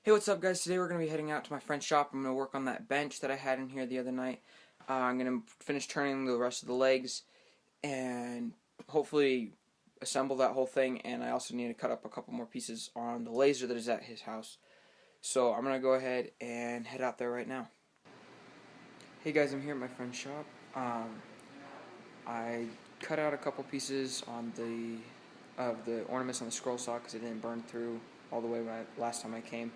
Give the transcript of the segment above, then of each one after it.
Hey, what's up, guys? Today we're going to be heading out to my friend's shop. I'm going to work on that bench that I had in here the other night. I'm going to finish turning the rest of the legs and hopefully assemble that whole thing. And I also need to cut up a couple more pieces on the laser that is at his house. So I'm going to go ahead and head out there right now. Hey guys, I'm here at my friend's shop. I cut out a couple pieces on the ornaments on the scroll saw because it didn't burn through all the way last time I came.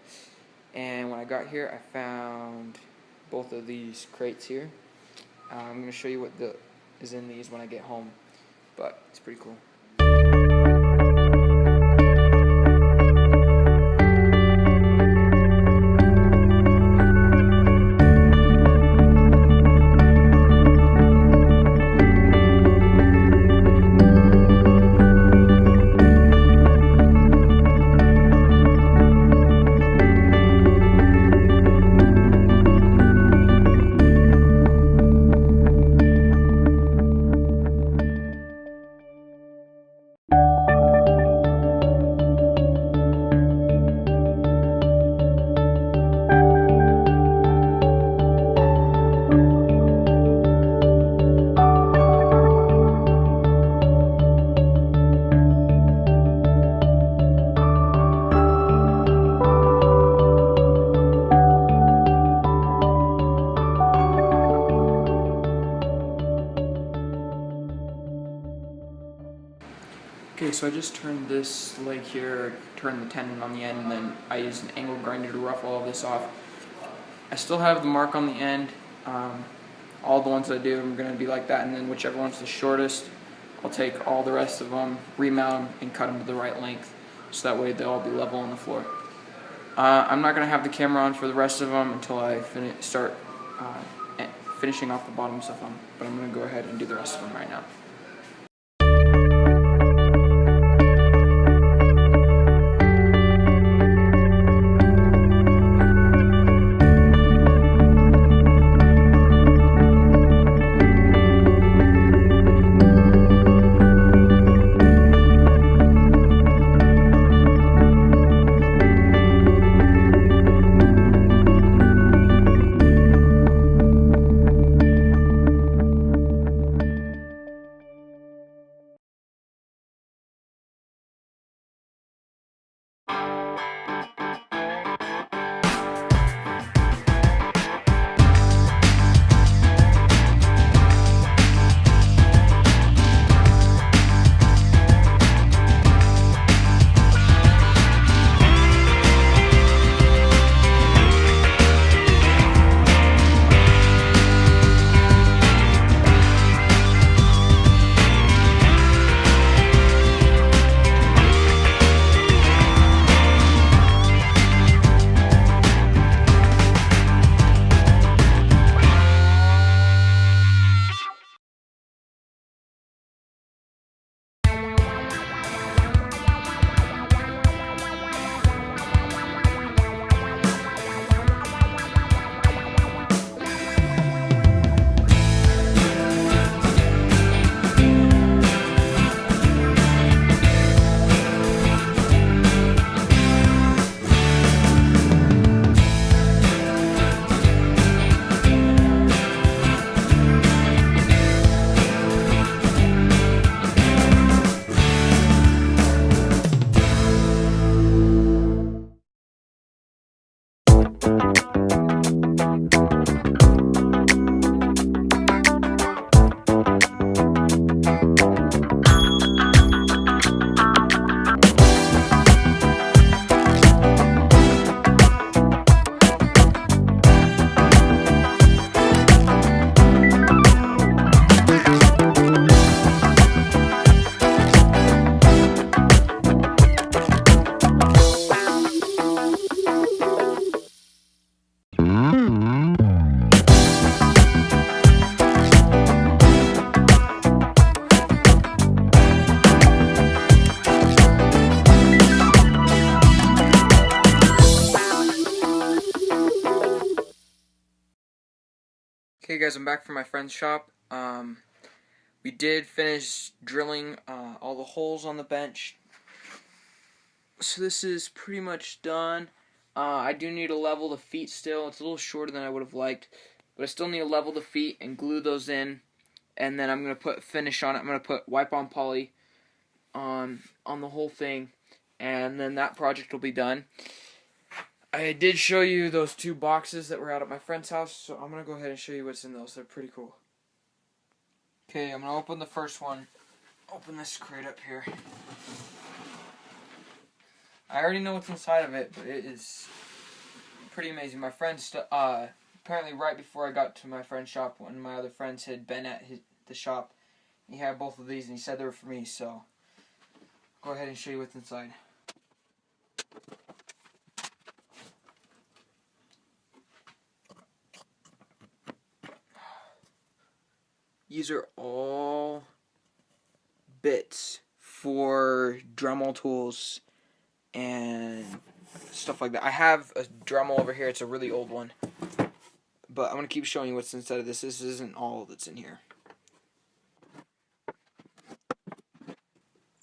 And when I got here, I found both of these crates here. I'm going to show you what is in these when I get home, but it's pretty cool. Okay, so I just turned this leg here, turned the tendon on the end, and then I used an angle grinder to rough all of this off. I still have the mark on the end. All the ones that I do are going to be like that, and then whichever one's the shortest, I'll take all the rest of them, remount, and cut them to the right length, so that way they'll all be level on the floor. I'm not going to have the camera on for the rest of them until I start finishing off the bottoms of them, but I'm going to go ahead and do the rest of them right now. Okay guys, I'm back from my friend's shop. We did finish drilling all the holes on the bench. So this is pretty much done. I do need to level the feet still. It's a little shorter than I would have liked, but I still need to level the feet and glue those in. And then I'm going to put finish on it. I'm going to put wipe on poly on the whole thing, and then that project will be done. I did show you those 2 boxes that were out at my friend's house, so I'm going to go ahead and show you what's in those. They're pretty cool. Okay, I'm going to open the first one. Open this crate up here. I already know what's inside of it, but it is pretty amazing. My friend, apparently right before I got to my friend's shop, one of my other friends had been at the shop. He had both of these, and he said they were for me, so go ahead and show you what's inside. These are all bits for Dremel tools and stuff like that. I have a Dremel over here. It's a really old one. But I'm going to keep showing you what's inside of this. This isn't all that's in here.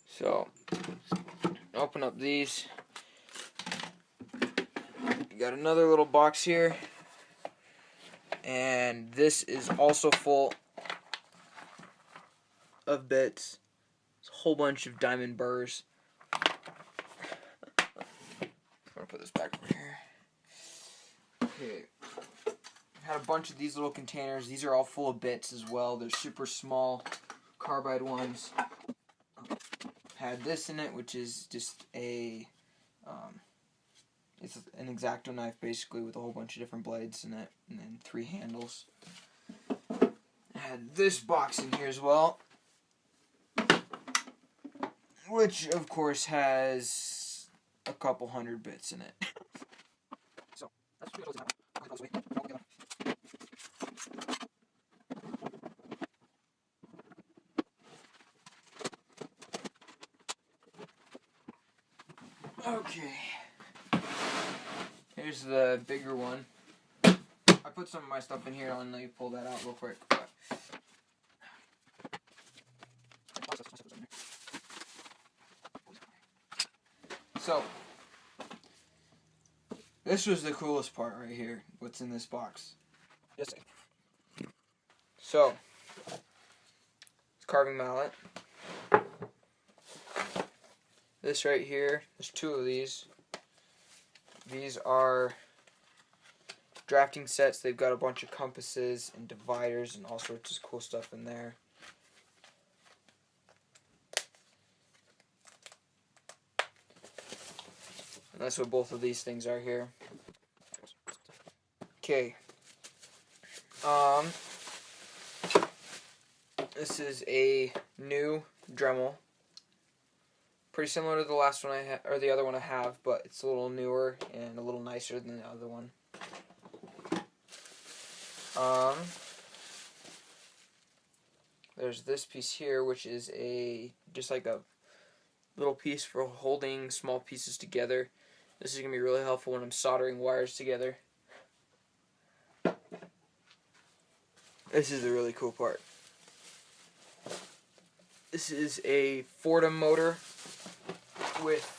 So, open up these. You got another little box here. And this is also full of bits. It's a whole bunch of diamond burrs. I'm gonna put this back over here. Okay. I had a bunch of these little containers. These are all full of bits as well. They're super small carbide ones. Had this in it, which is just a it's an X-Acto knife basically with a whole bunch of different blades in it, and then 3 handles. I had this box in here as well, which of course has a couple hundred bits in it. So that's what okay. Here's the bigger one. I put some of my stuff in here. I'll let you pull that out real quick. So, this was the coolest part right here. What's in this box? So, it's carving mallet. This right here, there's 2 of these. These are drafting sets. They've got a bunch of compasses and dividers and all sorts of cool stuff in there. And that's what both of these things are here. Okay. This is a new Dremel. Pretty similar to the last one or the other one I have, but it's a little newer and a little nicer than the other one. There's this piece here, which is just like a little piece for holding small pieces together. This is going to be really helpful when I'm soldering wires together. This is the really cool part. This is a Fordham motor with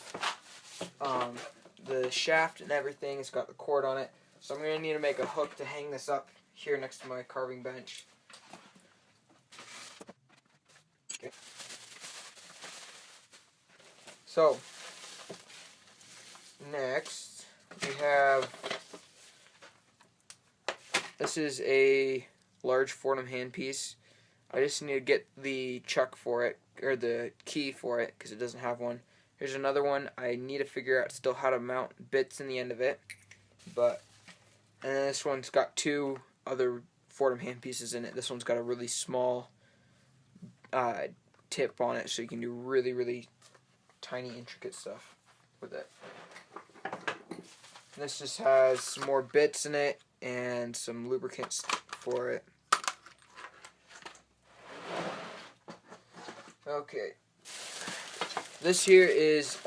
the shaft and everything. It's got the cord on it. So I'm going to need to make a hook to hang this up here next to my carving bench. Okay. So, next we have, this is a large Fordham handpiece. I just need to get the chuck for it, or the key for it, because it doesn't have one. Here's another one. I need to figure out still how to mount bits in the end of it. And then this one's got 2 other Fordham handpieces in it. This one's got a really small tip on it, so you can do really, really tiny, intricate stuff with it. And this just has some more bits in it and some lubricants for it. Okay. This here is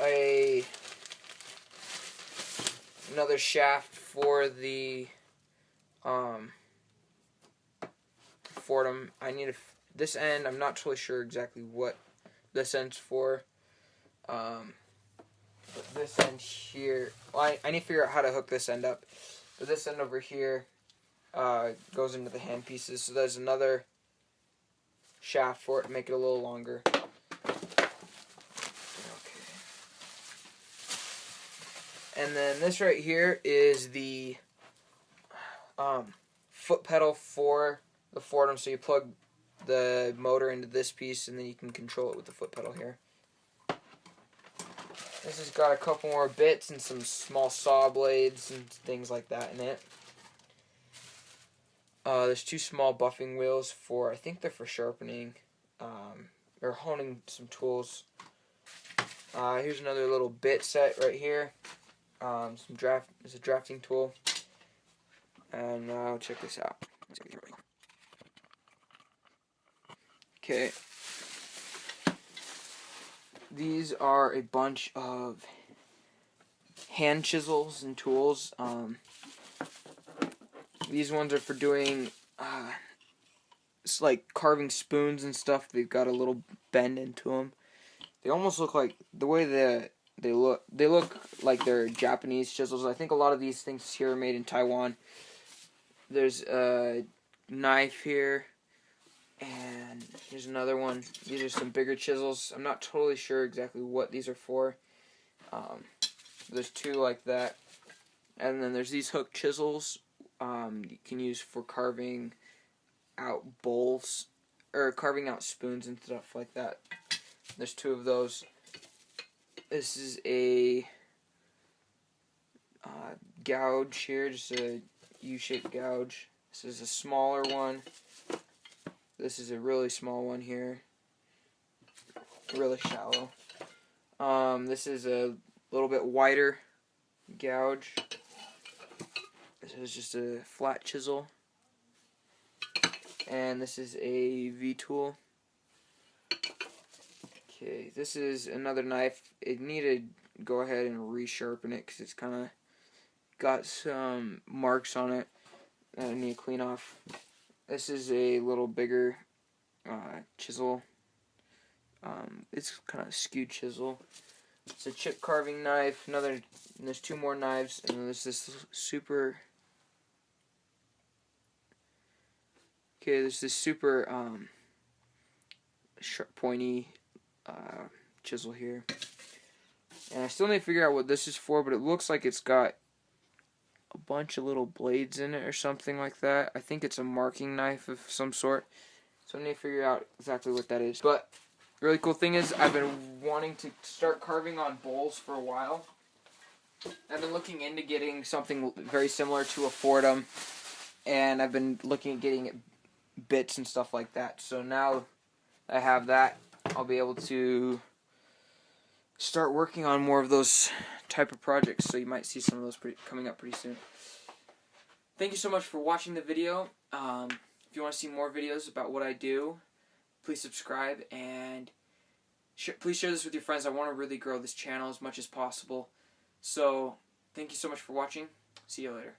another shaft for the Fordham. I need this end. I'm not totally sure exactly what this end's for. But this end here, well, I need to figure out how to hook this end up. But this end over here goes into the hand pieces, so there's another shaft for it to make it a little longer. Okay. And then this right here is the foot pedal for the Fordham, so you plug the motor into this piece and then you can control it with the foot pedal here. This has got a couple more bits and some small saw blades and things like that in it. There's two small buffing wheels for, I think they're for sharpening or honing some tools. Here's another little bit set right here. It's a drafting tool. And now check this out. Okay. These are a bunch of hand chisels and tools. These ones are for doing it's like carving spoons and stuff. They've got a little bend into them. They almost look like, the way they look like they're Japanese chisels. I think a lot of these things here are made in Taiwan. There's a knife here, and here's another one. These are some bigger chisels. I'm not totally sure exactly what these are for. There's two like that. And then there's these hook chisels you can use for carving out bowls, or carving out spoons and stuff like that. There's two of those. This is a gouge here, just a U-shaped gouge. This is a smaller one. This is a really small one here. Really shallow. This is a little bit wider gouge. This is just a flat chisel. And this is a V-tool. Okay, this is another knife. It needed to go ahead and resharpen it because it's kind of got some marks on it that I need to clean off. This is a little bigger chisel. It's kind of a skewed chisel. It's a chip carving knife. And there's two more knives, and then there's this super. Okay, there's this super sharp, pointy chisel here, and I still need to figure out what this is for. But it looks like it's got a bunch of little blades in it or something like that. I think it's a marking knife of some sort. So I need to figure out exactly what that is. But the really cool thing is, I've been wanting to start carving on bowls for a while. I've been looking into getting something very similar to a Fordham, and I've been looking at getting bits and stuff like that. So now I have that, I'll be able to start working on more of those type of projects. So you might see some of those coming up pretty soon. Thank you so much for watching the video. If you want to see more videos about what I do, please subscribe, and please share this with your friends. I want to really grow this channel as much as possible. So thank you so much for watching. See you later.